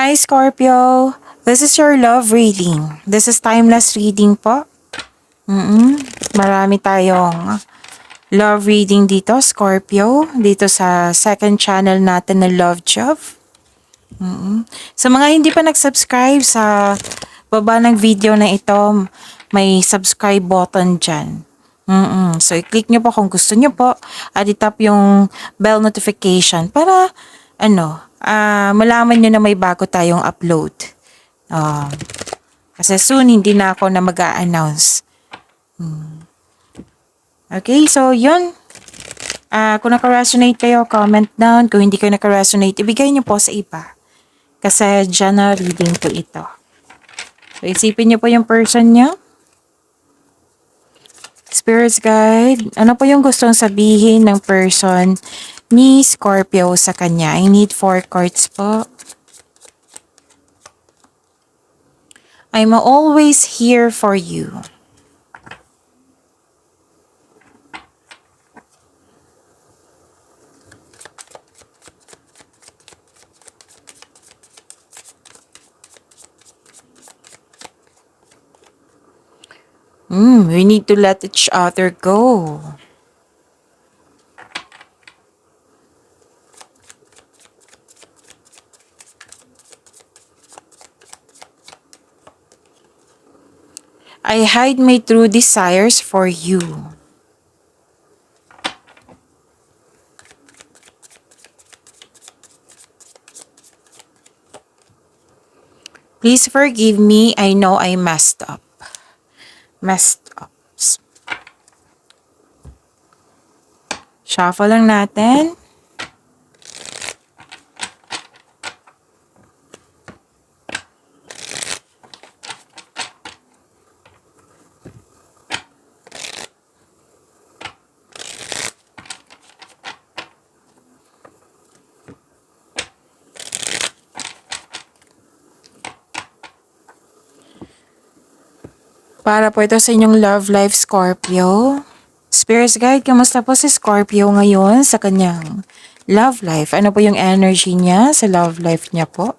Hi Scorpio! This is your love reading. This is timeless reading po. Marami tayong love reading dito, Scorpio. Dito sa second channel natin na Love Jove. Sa mga hindi pa nag-subscribe sa baba ng video na ito, may subscribe button dyan. So, i-click nyo po kung gusto nyo po at itap yung bell notification para malaman nyo na may bago tayong upload. Kasi soon, hindi na ako na mag-a-announce. Okay, so yun. Kung naka-resonate kayo, comment down. Kung hindi kayo naka-resonate, ibigay nyo po sa iba. Kasi dyan na reading po ito. So, isipin nyo po yung person nyo. Spirits guide, ano po yung gustong sabihin ng person ni Scorpio sa kanya? I need 4 cards po. I'm always here for you. We need to let each other go. I hide my true desires for you. Please forgive me. I know I messed up. Shuffle lang natin. Para po ito sa inyong love life, Scorpio. Spirits guide, kamusta po si Scorpio ngayon sa kanyang love life? Ano po yung energy niya sa love life niya po?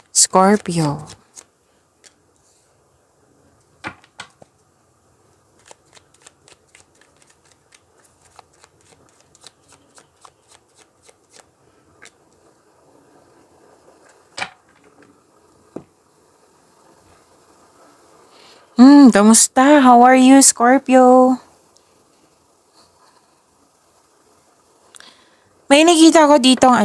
Scorpio. Kamusta? How are you, Scorpio? May nakita ko ditong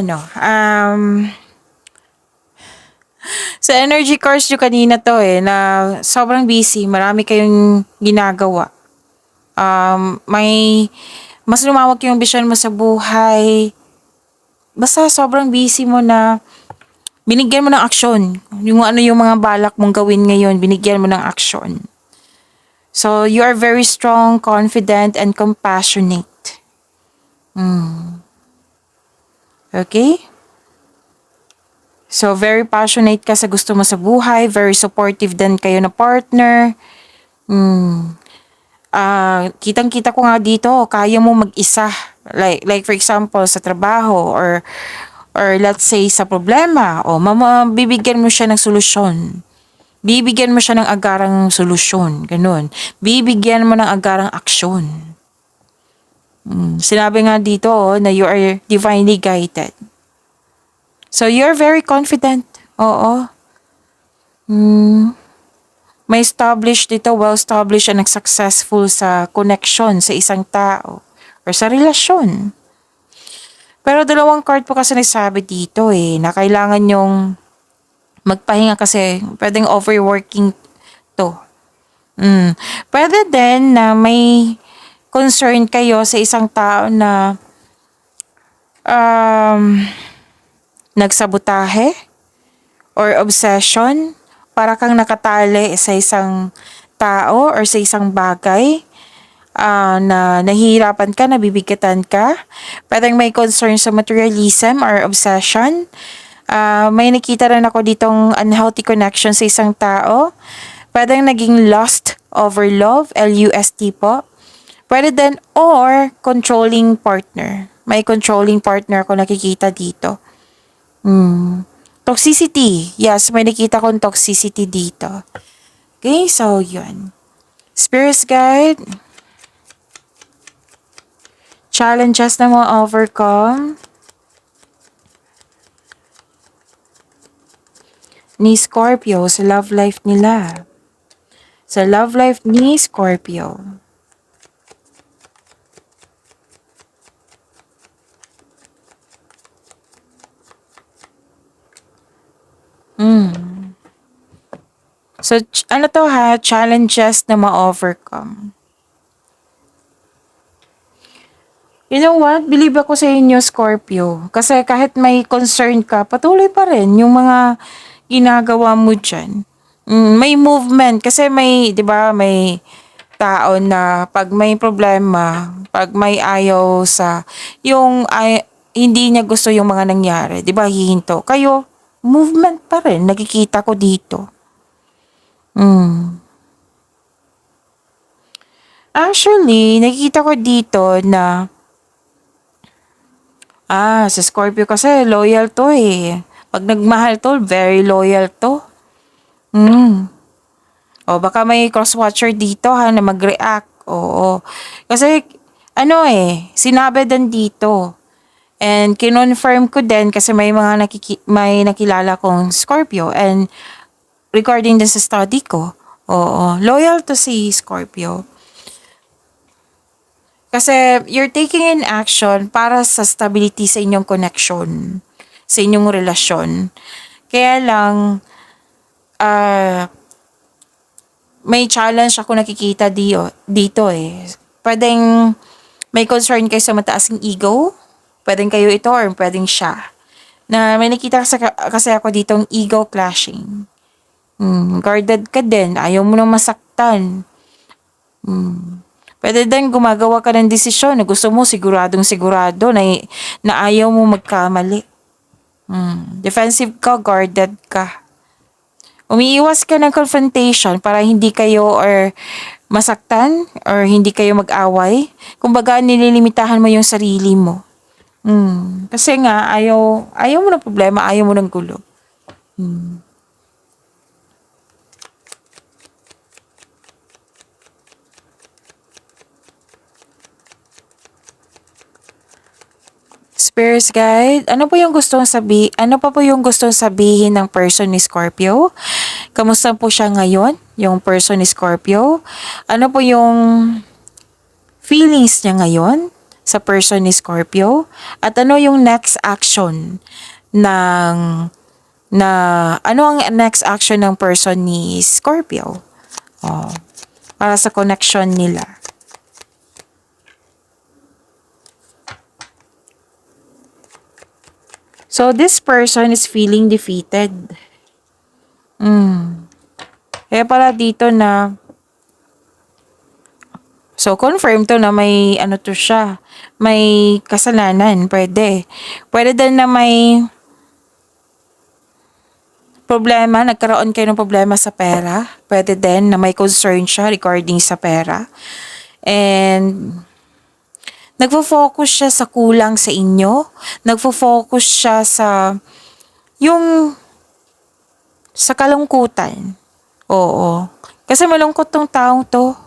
sa energy course nyo kanina to na sobrang busy, marami kayong ginagawa. May mas lumawak yung vision mo sa buhay. Basta sobrang busy mo na binigyan mo ng aksyon. Yung mga balak mong gawin ngayon, binigyan mo ng aksyon. So, you are very strong, confident, and compassionate. Okay? So, very passionate ka sa gusto mo sa buhay. Very supportive din kayo na partner. Kitang-kita ko nga dito, kaya mo mag-isa. Like for example, sa trabaho or let's say sa problema. Bibigyan mo siya ng solusyon. Bibigyan mo siya ng agarang solusyon. Ganun. Bibigyan mo ng agarang aksyon. Sinabi nga dito na you are divinely guided. So, you're very confident. Oo. May established dito, well-established and successful sa connection sa isang tao or sa relasyon. Pero dalawang card po kasi nagsabi dito na kailangan yung magpahinga kasi pwedeng overworking to. Pwede din na may concern kayo sa isang tao na nagsabotahe or obsession, para kang nakatali sa isang tao or sa isang bagay na nahihirapan ka, nabibigatan ka. Pwedeng may concern sa materialism or obsession. May nakita rin ako ditong unhealthy connection sa isang tao. Pwedeng naging lust over love, L-U-S-T po. Pwede din or controlling partner. May controlling partner ako nakikita dito. Toxicity. Yes, may nakita kong toxicity dito. Okay, so yun. Spirits guide. Challenges na mo overcome ni Scorpio sa love life nila. Sa love life ni Scorpio. So, ano to ha? Challenges na ma-overcome. You know what? Believe ako sa inyo, Scorpio. Kasi kahit may concern ka, patuloy pa rin yung mga ginagawa mo dyan. May movement. Kasi may, di ba, may tao na pag may problema, pag may ayaw sa, hindi niya gusto yung mga nangyari, di ba, hihinto. Kayo, movement pa rin. Nakikita ko dito. Actually, nakikita ko dito na sa Scorpio kasi loyal to eh. Pag nagmahal to, very loyal to. O baka may cross-watcher dito ha na mag-react. Oo. Kasi sinabi din dito. And kinonfirm ko din kasi may mga may nakilala kong Scorpio and regarding din sa study ko. Oo, loyal to si Scorpio. Kasi you're taking in action para sa stability sa inyong connection, sa inyong relasyon. Kaya lang, may challenge ako nakikita dito eh. Pwedeng may concern kayo sa mataas ng ego. Pwedeng kayo ito or pwedeng siya. Na may nakita kasi ako ditong ego clashing. Guarded ka din. Ayaw mo nang masaktan. Pwede din gumagawa ka ng desisyon na gusto mo siguradong sigurado na ayaw mo magkamali. Defensive ka, guarded ka. Umiiwas ka ng confrontation para hindi kayo or masaktan or hindi kayo mag-away. Kumbaga, nililimitahan mo yung sarili mo. Kasi nga, ayaw mo ng problema, ayaw mo ng gulo. Spirits guide, ano pa po yung gustong sabihin ng person ni Scorpio? Kamusta po siya ngayon, yung person ni Scorpio? Ano po yung feelings niya ngayon sa person ni Scorpio? At ano yung next action ano ang next action ng person ni Scorpio? Para sa connection nila. So, this person is feeling defeated. Kaya pala dito na, so confirm to na may to siya, may kasalanan, pwede. Pwede din na may problema, nagkaroon kayo ng problema sa pera. Pwede din na may concern siya regarding sa pera. And nagfo-focus siya sa kulang sa inyo. Nagfo-focus siya sa sa kalungkutan. Oo. Kasi malungkot tong taong to.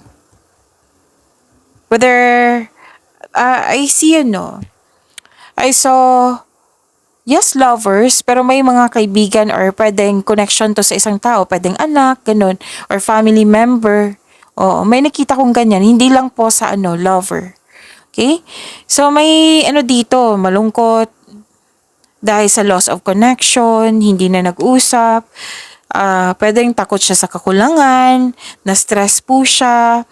Whether, I see I saw, yes, lovers, pero may mga kaibigan or pwedeng connection to sa isang tao. Pwedeng anak, ganun. Or family member. Oo. May nakita kong ganyan. Hindi lang po sa lover. Okay? So, may dito, malungkot dahil sa loss of connection, hindi na nag-usap, pwedeng takot siya sa kakulangan, na-stress po siya,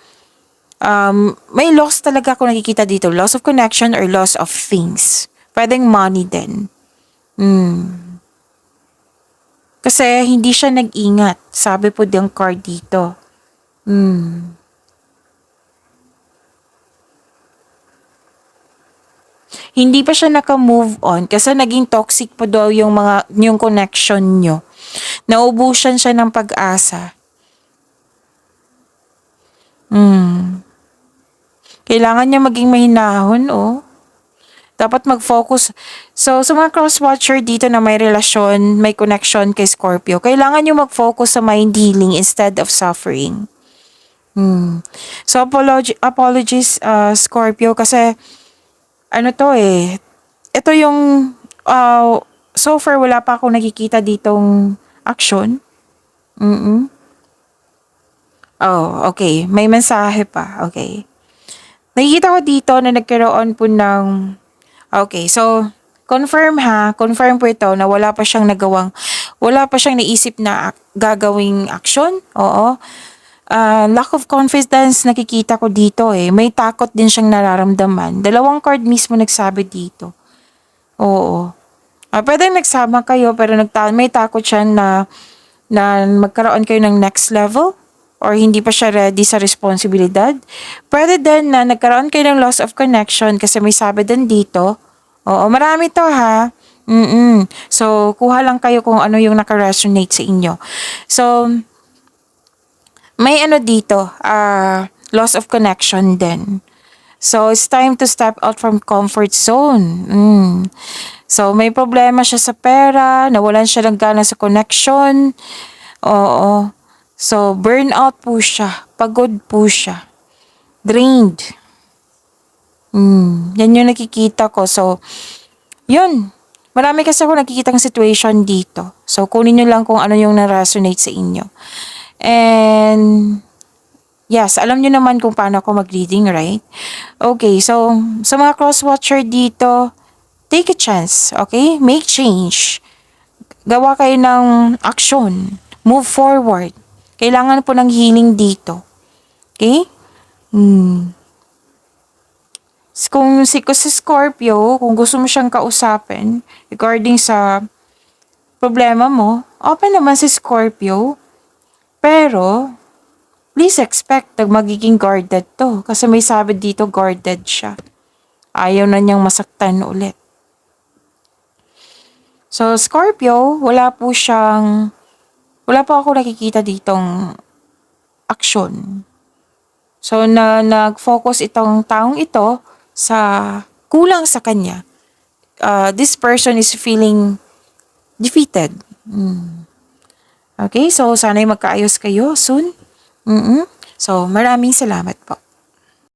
may loss talaga ako nakikita dito, loss of connection or loss of things. Pwedeng money din. Kasi hindi siya nag-ingat, sabi po yung card dito. Hindi pa siya naka-move on kasi naging toxic pa daw yung connection nyo. Naubusan siya ng pag-asa. Kailangan niya maging mahinahon, Dapat mag-focus. So, sa mga cross-watcher dito na may relasyon, may connection kay Scorpio, kailangan nyo mag-focus sa mind healing instead of suffering. So, apologies, Scorpio, kasi, ano to eh, ito yung, so far, wala pa akong nakikita ditong action. Oh, okay. May mensahe pa. Okay. Nakikita ko dito na nagkaroon po ng... Okay, so, confirm ha. Confirm po ito na wala pa siyang naisip na gagawing action. Oo. Lack of confidence nakikita ko dito eh. May takot din siyang nararamdaman. Dalawang card mismo nagsabi dito. Oo. Pwedeng nagsama kayo pero may takot siya na magkaroon kayo ng next level or hindi pa siya ready sa responsibilidad. Pwede din na nagkaroon kayo ng loss of connection kasi may sabi din dito. Oo, marami to ha. So, kuha lang kayo kung ano yung naka-resonate sa inyo. So, may ano dito, loss of connection din. So, it's time to step out from comfort zone. So, may problema siya sa pera, nawalan siya ng gana sa connection. Oo. So, burnout po siya. Pagod po siya. Drained. Yan yung nakikita ko. So, yun. Marami kasi ako nakikitang situation dito. So, kunin nyo lang kung ano yung na-resonate sa inyo. And, yes, alam nyo naman kung paano ako mag-reading, right? Okay, so, sa mga cross-watcher dito, take a chance, okay? Make change. Gawa kayo ng action. Move forward. Kailangan po ng healing dito. Okay? Kung si Scorpio, kung gusto mo siyang kausapin regarding sa problema mo, open naman si Scorpio. Pero, please expect na magiging guarded to. Kasi may sabi dito, guarded siya. Ayaw na niyang masaktan ulit. So, Scorpio, wala po ako nakikita ditong aksyon. So, nag-focus itong taong ito sa kulang sa kanya. This person is feeling defeated. Okay, so sana'y magkaayos kayo soon. So, maraming salamat po.